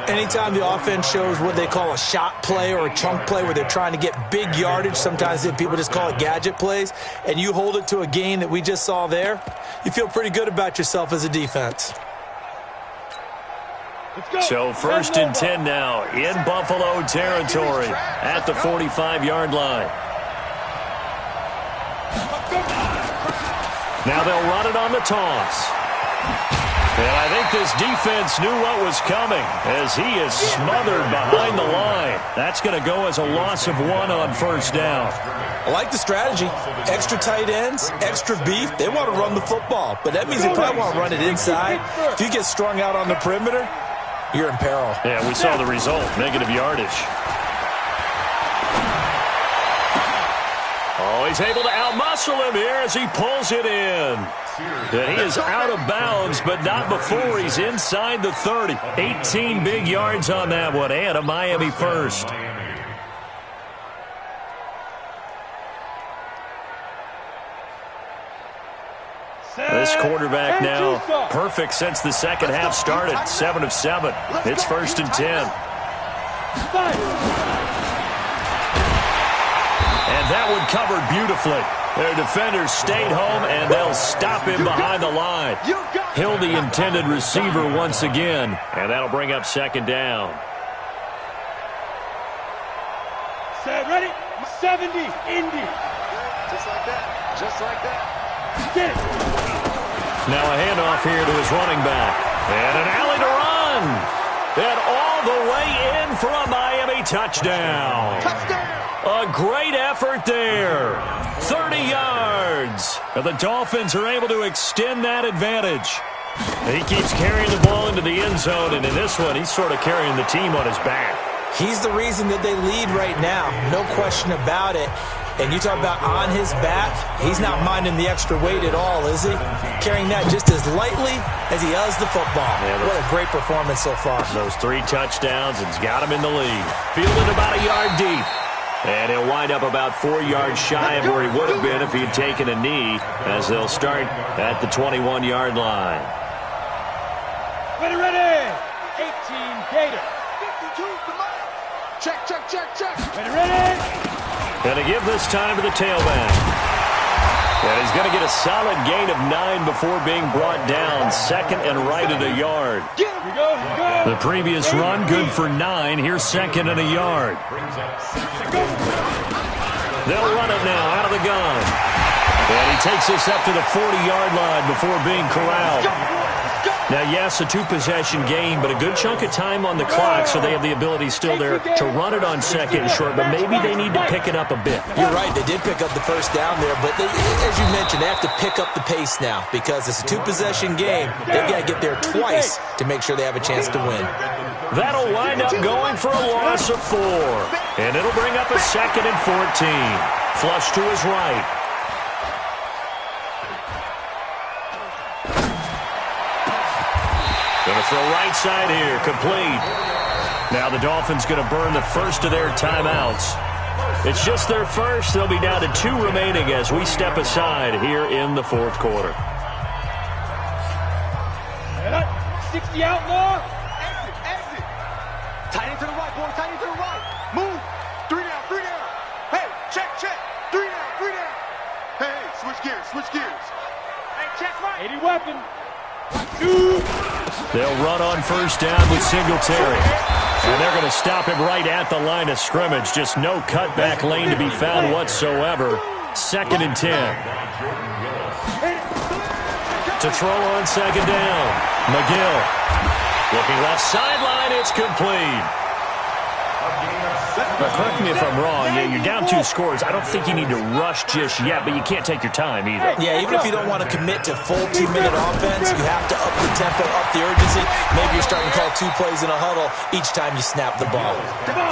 Anytime the offense shows what they call a shot play or a chunk play where they're trying to get big yardage, sometimes people just call it gadget plays, and you hold it to a gain that we just saw there, you feel pretty good about yourself as a defense. So 1st and 10 now in Buffalo territory at the 45-yard line. Now they'll run it on the toss. And I think this defense knew what was coming as he is smothered behind the line. That's going to go as a loss of 1 on 1st down. I like the strategy. Extra tight ends, extra beef. They want to run the football, but that means they probably want to run it inside. If you get strung out on the perimeter, you're in peril. Yeah, we saw the result, negative yardage. Oh, he's able to outmuscle him here as he pulls it in. And he is out of bounds, but not before he's inside the 30. 18 big yards on that one, and a Miami 1st. This quarterback now perfect since the 2nd half started. 7 of 7. It's 1st and 10. And that one covered beautifully. Their defenders stayed home, and they'll stop him behind the line. Hill, the intended receiver once again, and that'll bring up second down. Set, ready? 70, Indy. Just like that. Just like that. Get it. Now a handoff here to his running back. And an alley to run. And all the way in for a Miami touchdown. A great effort there. 30 yards. And the Dolphins are able to extend that advantage. He keeps carrying the ball into the end zone, and in this one, he's sort of carrying the team on his back. He's the reason that they lead right now. No question about it. And you talk about on his back, he's not minding the extra weight at all, is he? Carrying that just as lightly as he does the football. Yeah, what a great performance so far. Those 3 touchdowns, it's got him in the lead. Fielded about a yard deep. And he'll wind up about 4 yards shy of where he would have been if he had taken a knee, as they'll start at the 21-yard line. Ready. 18, Gator. 52, come on. Check. Ready. Going to give this time to the tailback. And he's going to get a solid gain of 9 before being brought down. Second and right at a yard. Here we go. The previous run, good for 9. Here's second and a yard. They'll run it now out of the gun. And he takes this up to the 40-yard line before being corralled. Now, yes, a 2-possession game, but a good chunk of time on the clock, so they have the ability still there to run it on second and short, but maybe they need to pick it up a bit. You're right. They did pick up the first down there, but as you mentioned, they have to pick up the pace now because it's a 2-possession game. They've got to get there twice to make sure they have a chance to win. That'll wind up going for a loss of 4, and it'll bring up a second and 14. Flush to his right. Going to throw right side here, complete. Now the Dolphins going to burn the first of their timeouts. It's just their first. They'll be down to 2 remaining as we step aside here in the 4th quarter. 60 outlaw. Exit. Tight end to the right, boy. Tight end to the right. Move. 3 down. Hey, check. 3 down. Hey, switch gears. Hey, check right. 80 weapon. 2. They'll run on first down with Singletary. And they're going to stop him right at the line of scrimmage. Just no cutback lane to be found whatsoever. Second and 10. To throw on second down. McGill. Looking left sideline. It's complete. Now, correct me if I'm wrong. Yeah, you're down 2 scores. I don't think you need to rush just yet, but you can't take your time either. Yeah, even if you don't want to commit to full 2-minute offense, you have to up the tempo, up the urgency. Maybe you're starting to call 2 plays in a huddle each time you snap the ball.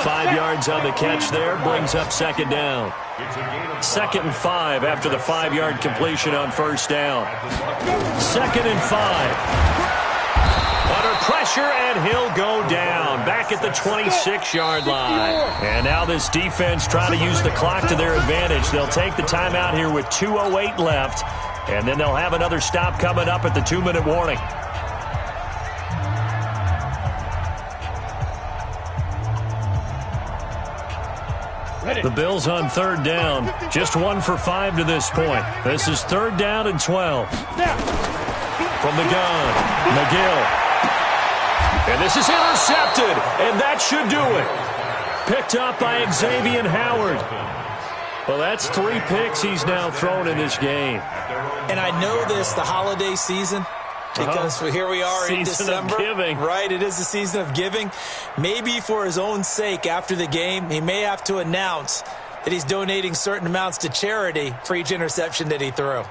5 yards on the catch there brings up second down. Second and 5 after the 5-yard completion on first down. Second and 5. Under pressure, and he'll go down. Back at the 26-yard line. And now this defense trying to use the clock to their advantage. They'll take the timeout here with 2:08 left. And then they'll have another stop coming up at the 2-minute warning. The Bills on third down. Just 1 for 5 to this point. This is 3rd down and 12. From the gun, McGill. And this is intercepted, and that should do it. Picked up by Xavier Howard. Well, that's 3 picks he's now thrown in this game. And I know this, the holiday season, because here we are in December. Season of giving. Right, it is the season of giving. Maybe for his own sake, after the game, he may have to announce that he's donating certain amounts to charity for each interception that he threw.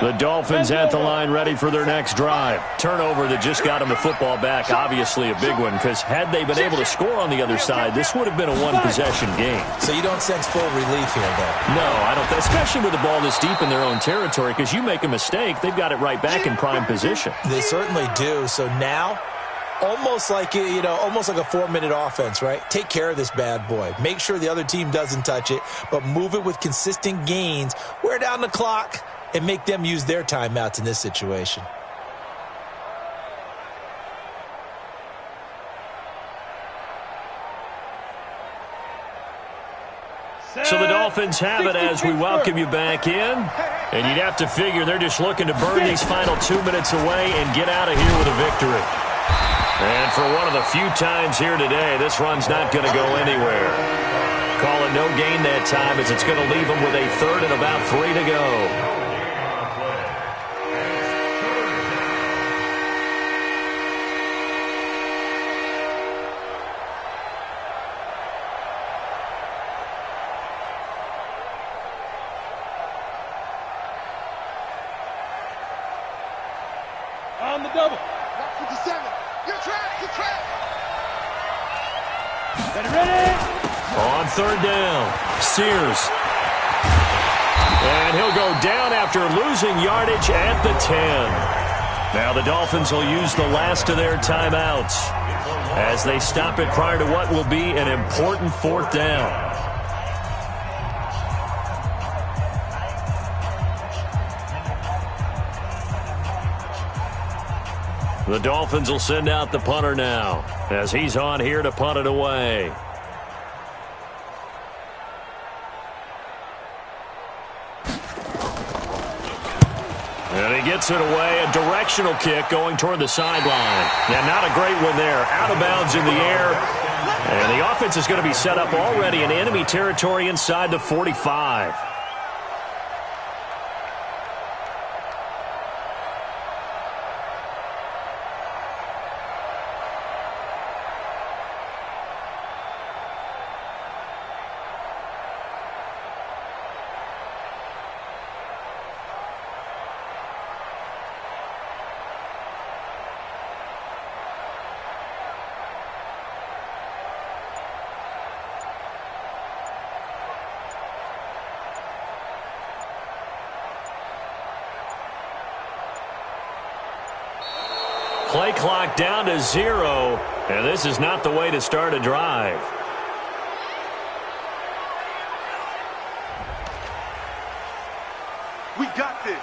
The Dolphins at the line ready for their next drive. Turnover that just got them the football back. Obviously a big one, because had they been able to score on the other side, this would have been a 1-possession game. So you don't sense full relief here, though? No, I don't. Especially with the ball this deep in their own territory, because you make a mistake, they've got it right back in prime position. They certainly do. So now almost like, almost like a 4-minute offense, right? Take care of this bad boy. Make sure the other team doesn't touch it, but move it with consistent gains. Wear down the clock and make them use their timeouts in this situation. So the Dolphins have it as we welcome you back in. And you'd have to figure they're just looking to burn these final 2 minutes away and get out of here with a victory. And for one of the few times here today, this run's not going to go anywhere. Call it no gain that time as it's going to leave them with a third and about 3 to go. On the double. 57. You're trapped. Ready? On third down, Sears. And he'll go down after losing yardage at the 10. Now the Dolphins will use the last of their timeouts as they stop it prior to what will be an important fourth down. The Dolphins will send out the punter now as he's on here to punt it away. And he gets it away, a directional kick going toward the sideline. Yeah, not a great one there. Out of bounds in the air. And the offense is going to be set up already in enemy territory inside the 45. Play clock down to 0, and this is not the way to start a drive. We got this.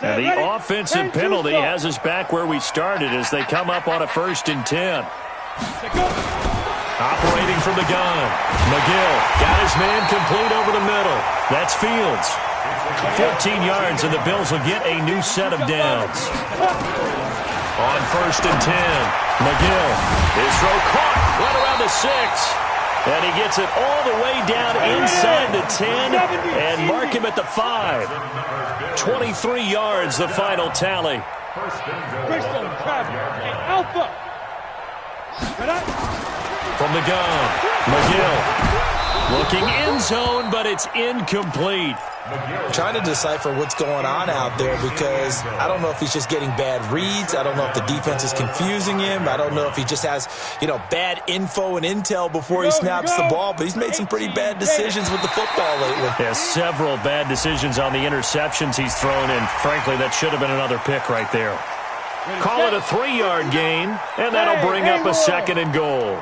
And the offensive penalty has us back where we started as they come up on a 1st and 10. Operating from the gun. McGill got his man complete over the middle. That's Fields. 14 yards, and the Bills will get a new set of downs. On 1st and 10, McGill. His throw caught right around the 6. And he gets it all the way down inside the 10 and mark him at the 5. 23 yards, the final tally. Bristol, Alpha. From the gun, McGill. Looking end zone, but it's incomplete. Trying to decipher what's going on out there because I don't know if he's just getting bad reads. I don't know if the defense is confusing him. I don't know if he just has, bad info and intel before he snaps the ball. But he's made some pretty bad decisions with the football lately. Yeah, several bad decisions on the interceptions he's thrown in. Frankly, that should have been another pick right there. Call it a 3-yard gain, and that'll bring up a 2nd and goal.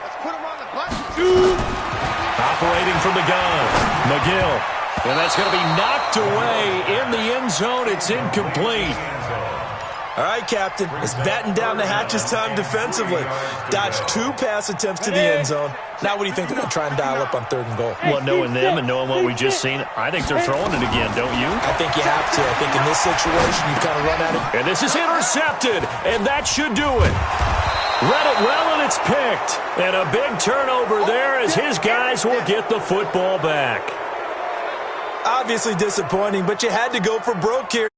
Operating from the gun, McGill. And that's going to be knocked away in the end zone. It's incomplete. All right, Captain. It's batten down the hatches time defensively. Dodged 2 pass attempts to the end zone. Now what do you think they're going to try and dial up on 3rd and goal? Well, knowing them and knowing what we just seen, I think they're throwing it again, don't you? I think you have to. I think in this situation, you kind of run out of... And this is intercepted, and that should do it. Read it well, and it's picked. And a big turnover there as his guys will get the football back. Obviously disappointing, but you had to go for broke here.